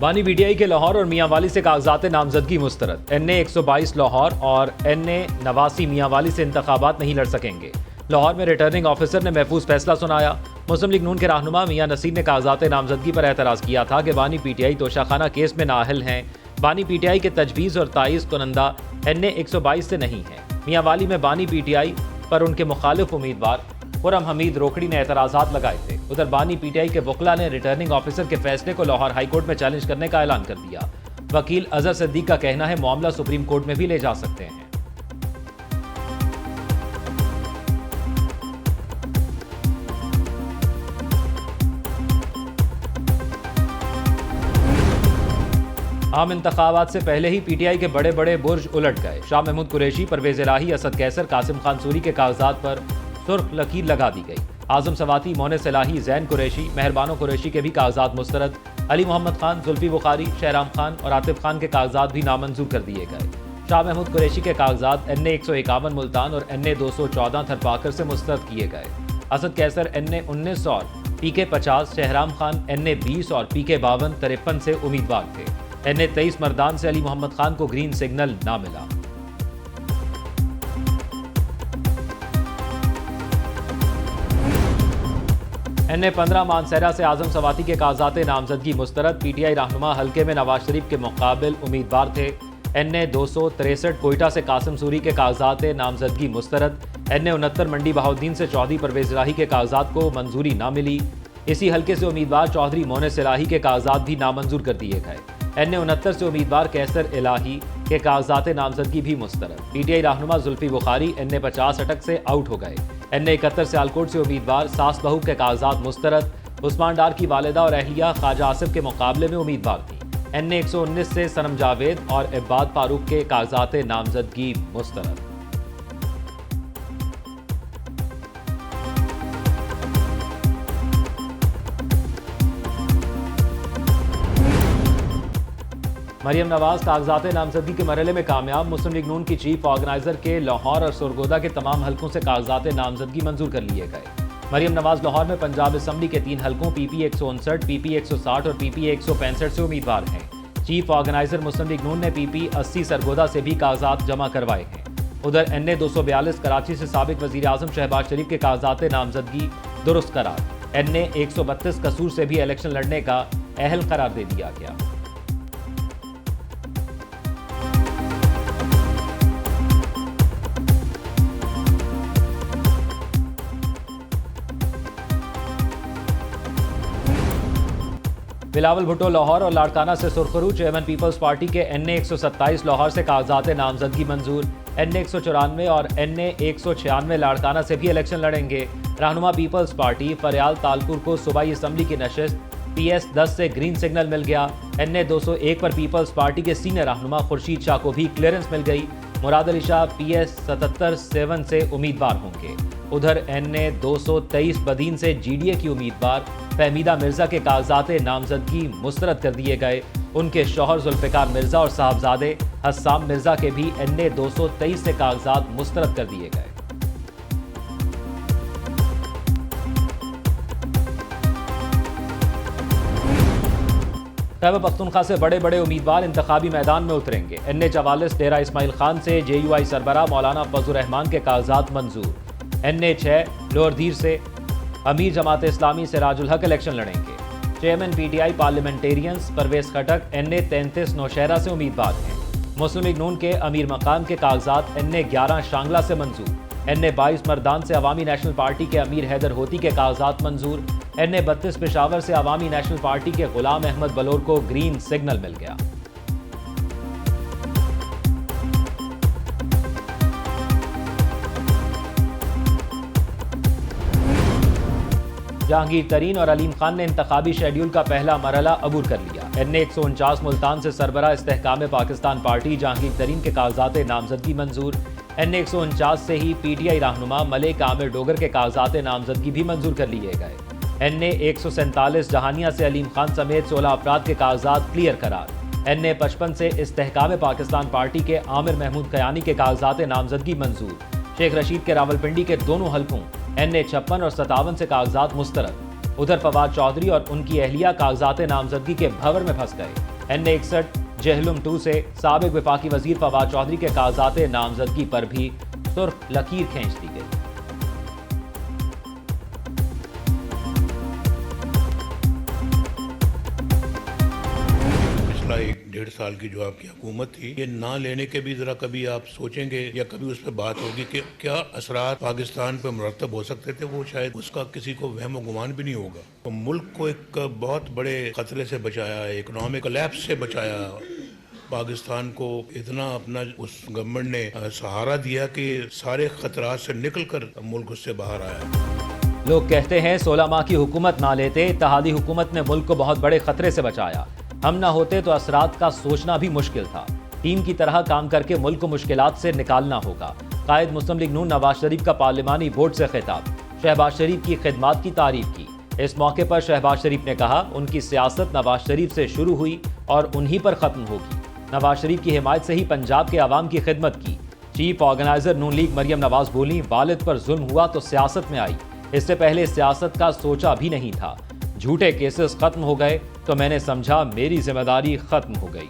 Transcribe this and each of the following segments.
बानी पीटीआई के लाहौर और मियांवाली से कागजात नामजदगी मुस्तरद। NA 122 लाहौर और NA 89 मियांवाली से इंतखाबात नहीं लड़ सकेंगे। लाहौर में रिटर्निंग ऑफिसर ने महफूज फैसला सुनाया। मुस्लिम लीग नून के रहनुमा मियां नसीर ने कागजात नामजदगी पर एतराज़ किया था कि बानी पीटीआई तोशाखाना केस में नाअहल हैं। बानी पीटीआई के तजवीज़ और ताइज़ कुनंदा NA 122 से नहीं है। मियांवाली में बानी पीटीआई पर उनके मुखालिफ उम्मीदवार खुरम हमीद रोकड़ी ने एतराज़ात लगाए थे। उधर बानी पीटीआई के वकला ने रिटर्निंग ऑफिसर के फैसले को लाहौर हाई कोर्ट में चैलेंज करने का ऐलान कर दिया। वकील अजहर सिद्दीक का कहना है मामला सुप्रीम कोर्ट में भी ले जा सकते हैं। आम इंतखाबात से पहले ही पीटीआई के बड़े बड़े बुर्ज उलट गए। शाह महमूद कुरैशी, परवेज इलाही, असद कैसर, कासिम खान सूरी के कागजात पर सुर्ख लकीर लगा दी गई। आजम सवाती, मोनिस इलाही, जैन कुरैशी, मेहरबानो कुरैशी के भी कागजात मुस्तरद। अली मोहम्मद खान, जुल्फी बुखारी, शहराम खान और आतिफ खान के कागजात भी नामंजूर कर दिए गए। शाह महमूद कुरैशी के कागजात NA 151 मुल्तान और NA 214 थरपाकर से मुस्तरद किए गए। असद कैसर NA 19 और PK 50, शहराम खान NA 20 और PK 52 53 से उम्मीदवार थे। NA 23 मर्दान से अली मोहम्मद खान को ग्रीन सिग्नल ना मिला। NA 15 मानसहरा से आजम सवाती के कागजात नामजदगी मुस्तरद। पीटीआई रहनुमा हल्के में नवाज शरीफ के मुकाबिल उम्मीदवार थे। NA 263 कोयटा से कासिम सूरी के कागजात नामजदगी मुस्तरद। NA 69 मंडी बहाउद्दीन से चौधरी परवेज इलाही के कागजात को मंजूरी ना मिली। इसी हल्के से उम्मीदवार चौधरी मोनिस इलाही के कागजात भी नामंजूर कर दिए गए। NA 69 से उम्मीदवार कैसर इलाही के कागजात नामजदगी भी मुस्तरद। पीटीआई रहनुमा जुल्फी बुखारी NA 50 अटक से आउट हो गए। NA 71 से आलकोट से उम्मीदवार सास बहू के कागजात मुस्तरद। उस्मान डार की वालिदा और अहलिया ख्वाजा आसिफ के मुकाबले में उम्मीदवार थी। NA 119 से सनम जावेद और इब्बाद फारूक के कागजात नामजदगी मुस्तरद। मरियम नवाज कागजात नामजदगी के मरहले में कामयाब। मुस्लिम लीग नून की चीफ ऑर्गेनाइजर के लाहौर और सुरगोदा के तमाम हलकों से कागजात नामजदगी मंजूर कर लिए गए। मरियम नवाज लाहौर में पंजाब असम्बली के 3 हलकों PP 159, PP 160 और PP 165 से उम्मीदवार हैं। चीफ ऑर्गेनाइजर मुस्लिम लीग नून ने PP 80 सरगोदा से भी कागजात जमा करवाए हैं। उधर NA 242 कराची से साबिक वजीर आजम शहबाज शरीफ के कागजात नामजदगी दुरुस्त करार। NA 132 कसूर से भी इलेक्शन लड़ने का अहल करार दे दिया गया। बिलावल भुट्टो लाहौर और लाड़काना से सुरखरू। चेयरमैन पीपल्स पार्टी के NA 127 लाहौर से कागजात नामजदगी मंजूर। NA 194 और NA 196 लाड़काना से भी इलेक्शन लड़ेंगे। रहनुमा पीपल्स पार्टी फरियाल तालपुर को सूबाई असम्बली की नशिस्त PS 10 से ग्रीन सिग्नल मिल गया। NA 201 पर पीपल्स पार्टी के सीनियर रहनुमा खुर्शीद शाह को भी क्लियरेंस मिल गई। मुराद अली शाह PS 77 से उम्मीदवार होंगे। उधर NA 223 बदीन से GDA की उम्मीदवार फहमीदा मिर्जा के कागजात नामजदगी मुस्तरद कर दिए गए। उनके शौहर जुल्फ़िकार मिर्जा और साहबजादे हस्साम मिर्जा के भी NA 223 से कागजात मुस्तरद कर दिए गए। खैबर पख्तूनख्वा से बड़े बड़े उम्मीदवार इंतखाबी मैदान में उतरेंगे। NA 44 डेरा इस्माइल खान से JUI सरबराह मौलाना फजल रहमान के कागजात मंजूर। NA 6 लोअरदीर से अमीर जमात इस्लामी सिराजुल हक इलेक्शन लड़ेंगे। चेयरमैन PTI पार्लियामेंटेरियंस परवेज खटक NA 33 नौशहरा से उम्मीदवार हैं। मुस्लिम लीग नून के अमीर मकाम के कागजात NA 11 शांगला से मंजूर। NA 22 मर्दान से अवामी नेशनल पार्टी के अमीर हैदर होती के कागजात मंजूर। NA 32 पेशावर से अवामी नेशनल पार्टी के गुलाम अहमद बलोर को ग्रीन सिग्नल मिल गया। जहांगीर तरीन और अलीम खान ने इंतखाबी शेड्यूल का पहला मरहला अबूर कर लिया। NA 149 मुल्तान से सरबराह इस्तेहकाम पाकिस्तान पार्टी जहांगीर तरीन के कागजात नामजदगी मंजूर। NA 149 से ही PTI रहनुमा मलिक आमिर डोगर के कागजात नामजदगी भी मंजूर कर लिए गए। NA 147 जहानिया से अलीम खान समेत 16 अफराद के कागजात क्लियर करार। NA 55 से इस्तेहकाम पाकिस्तान पार्टी के आमिर महमूद कयानी के कागजात नामजदगी मंजूर। शेख रशीद के रावलपिंडी के दोनों हलकों NA 56 और 57 से कागजात मुस्तरद। उधर फवाद चौधरी और उनकी अहलिया कागजात नामजदगी के भंवर में फंस गए। NA61 जहलुम 2 से साबिक वफाकी वजीर फवाद चौधरी के कागजात नामजदगी पर भी सुर्ख लकीर खींच दी गई। पिछला 1-1.5 साल की जो आपकी हुकूमत थी, ये ना लेने के भी जरा कभी आप सोचेंगे या कभी उस पर बात होगी कि क्या असरात पाकिस्तान पर मुरतब हो सकते थे, वो शायद उसका किसी को वहम गुमान भी नहीं होगा। तो मुल्क को एक बहुत बड़े खतरे से बचाया, इकोनॉमिक कोलैप्स से बचाया, पाकिस्तान को इतना अपना उस गवर्नमेंट ने सहारा दिया कि सारे खतरात से निकल कर मुल्क उससे बाहर आया। लोग कहते हैं 16 माह की हुकूमत ना लेते, इत्तेहादी हुकूमत ने मुल्क को बहुत बड़े खतरे से बचाया। हम ना होते तो असरात का सोचना भी मुश्किल था। टीम की तरह काम करके मुल्क को मुश्किलात से निकालना होगा। कायद मुस्लिम लीग नून नवाज शरीफ का पार्लिमानी वोट से खिताब, शहबाज शरीफ की खिदमात की तारीफ की। इस मौके पर शहबाज शरीफ ने कहा, उनकी सियासत नवाज शरीफ से शुरू हुई और उन्हीं पर खत्म होगी। नवाज शरीफ की हिमायत से ही पंजाब के अवाम की खिदमत की। चीफ ऑर्गेनाइजर नून लीग मरियम नवाज बोली, वालिद पर जुल्म हुआ तो सियासत में आई, इससे पहले सियासत का सोचा भी नहीं था। झूठे केसेस खत्म हो गए तो मैंने समझा मेरी जिम्मेदारी खत्म हो गई।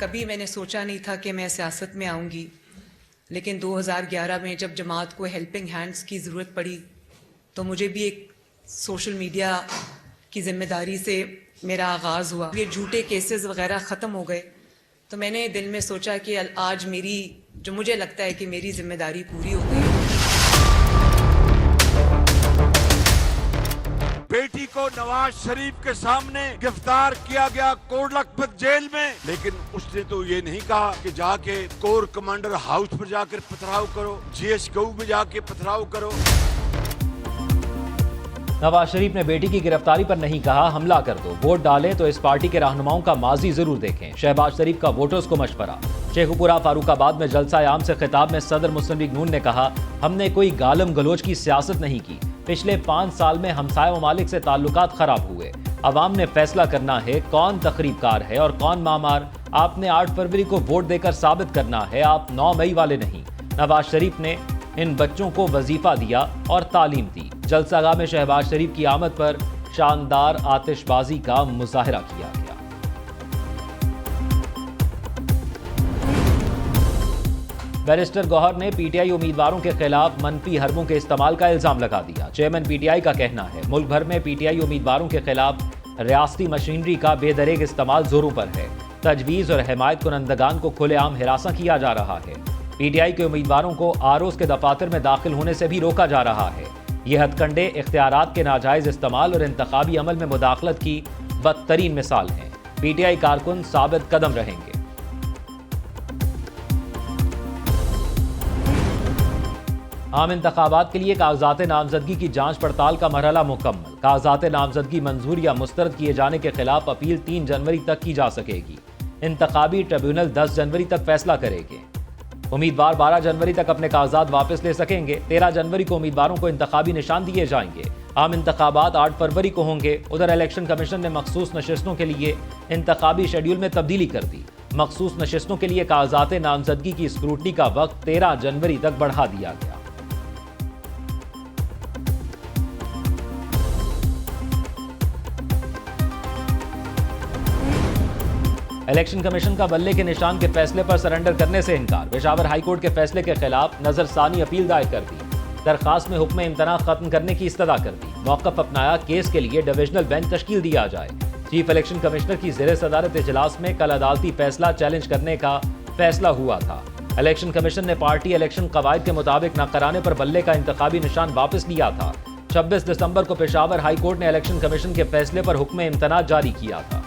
कभी मैंने सोचा नहीं था कि मैं सियासत में आऊंगी, लेकिन 2011 में जब जमात को हेल्पिंग हैंड्स की ज़रूरत पड़ी तो मुझे भी एक सोशल मीडिया की जिम्मेदारी से मेरा आगाज़ हुआ। ये झूठे केसेस वगैरह ख़त्म हो गए तो मैंने दिल में सोचा कि आज मेरी, जो मुझे लगता है कि मेरी जिम्मेदारी पूरी हो गई। बेटी को नवाज शरीफ के सामने गिरफ्तार किया गया कोट लखपत जेल में, लेकिन उसने तो ये नहीं कहा कि जाके कोर कमांडर हाउस पर जाकर पथराव करो, GSGU में जाके पथराव करो। नवाज शरीफ ने बेटी की गिरफ्तारी पर नहीं कहा हमला कर दो, वोट डालें तो इस पार्टी के रहनुमाओं का माजी जरूर देखें। शहबाज शरीफ का वोटर्स को मशवरा। शेखुपुरा फारूकाबाद में जलसा आम से खिताब में सदर मुस्लिम लीग नून ने कहा, हमने कोई गालम गलोच की सियासत नहीं की। पिछले 5 साल में हमसाय ममालिक से ताल्लुकात खराब हुए। अवाम ने फैसला करना है कौन तकरीबकार है और कौन मामार। आपने 8 फरवरी को वोट देकर साबित करना है, आप 9 मई वाले नहीं। नवाज शरीफ ने इन बच्चों को वजीफा दिया और तालीम दी। जलसागाह में शहबाज शरीफ की आमद पर शानदार आतिशबाजी का मुजाहरा किया गया। बैरिस्टर गौहर ने PTI उम्मीदवारों के खिलाफ मनफी हरबों के इस्तेमाल का इल्जाम लगा दिया। चेयरमैन PTI का कहना है, मुल्क भर में PTI उम्मीदवारों के खिलाफ रियासती मशीनरी का बेदरेग इस्तेमाल जोरों पर है। तजवीज़ और हिमायत कुनंदगान को खुलेआम हिरासा किया जा रहा है। PTI के उम्मीदवारों को ROs के दफातर में दाखिल होने से भी रोका जा रहा है। ये हथकंडे इख्तियारात के नाजायज इस्तेमाल और इंतखाबी अमल में मुदाखलत की बदतरीन मिसाल हैं। PTI कारकुन साबित कदम रहेंगे। आम इंतखाबात के लिए कागजात नामजदगी की जांच पड़ताल का मरहला मुकम्मल। कागजात नामजदगी मंजूर या मुस्तरद किए जाने के खिलाफ अपील 3 जनवरी तक की जा सकेगी। इंतखाबी ट्रिब्यूनल 10 जनवरी तक फैसला करेंगे। उम्मीदवार 12 जनवरी तक अपने कागजात वापस ले सकेंगे। 13 जनवरी को उम्मीदवारों को इंतखाबी निशान दिए जाएंगे। आम इंतखाबात 8 फरवरी को होंगे। उधर इलेक्शन कमीशन ने मखसूस नशिस्तों के लिए इंतखाबी शेड्यूल में तब्दीली कर दी। मखसूस नशिस्तों के लिए कागजात नामजदगी की स्क्रूटनी का वक्त 13 जनवरी तक बढ़ा दिया गया। इलेक्शन कमीशन का बल्ले के निशान के फैसले पर सरेंडर करने से इनकार। पेशावर हाई कोर्ट के फैसले के खिलाफ नजरसानी अपील दायर कर दी। दरखास्त में हुक्म इम्तना खत्म करने की इस्तदा कर दी। मौक़िफ़ अपनाया, केस के लिए डिविजनल बेंच तश्कील दिया जाए। चीफ इलेक्शन कमिश्नर की ज़ेर सदारत इजलास में कल अदालती फैसला चैलेंज करने का फैसला हुआ था। इलेक्शन कमीशन ने पार्टी इलेक्शन कवायद के मुताबिक न कराने पर बल्ले का इंतखाबी निशान वापस लिया था। 26 दिसंबर को पेशावर हाई कोर्ट ने इलेक्शन कमीशन के फैसले पर हुक्म इम्तना जारी किया था।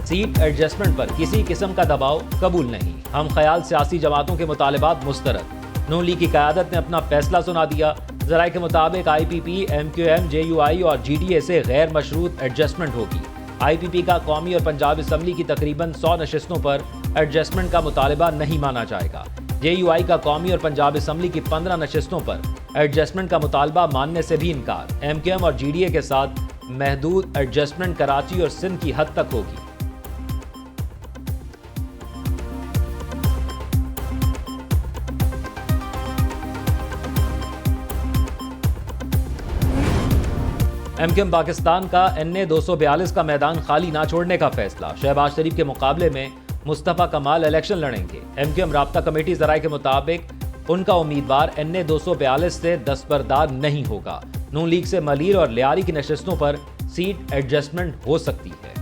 सीट एडजस्टमेंट पर किसी किस्म का दबाव कबूल नहीं। हम ख्याल सियासी जमातों के मुतालबात मुस्तरद। नून लीग की क़यादत ने अपना फैसला सुना दिया। ज़राए के मुताबिक IPP, MQM, JUI और GDA से गैर मशरूत एडजस्टमेंट होगी। IPP का कौमी और पंजाब असम्बली की तकरीबन 100 नशिस्तों पर एडजस्टमेंट का मुतालबा नहीं माना जाएगा। JUI का कौमी और पंजाब असम्बली की 15 नशिस्तों पर एडजस्टमेंट का मुतालबा मानने से भी इनकार। MQM और GDA के साथ महदूद एडजस्टमेंट कराची और सिंध की हद तक होगी। MQM पाकिस्तान का NA 242 का मैदान खाली ना छोड़ने का फैसला। शहबाज शरीफ के मुकाबले में मुस्तफ़ा कमाल इलेक्शन लड़ेंगे। MQM राब्ता कमेटी ज़राए के मुताबिक उनका उम्मीदवार NA 242 से दस्तबरदार नहीं होगा। नून लीग से मलीर और लियारी की नशिस्तों पर सीट एडजस्टमेंट हो सकती है।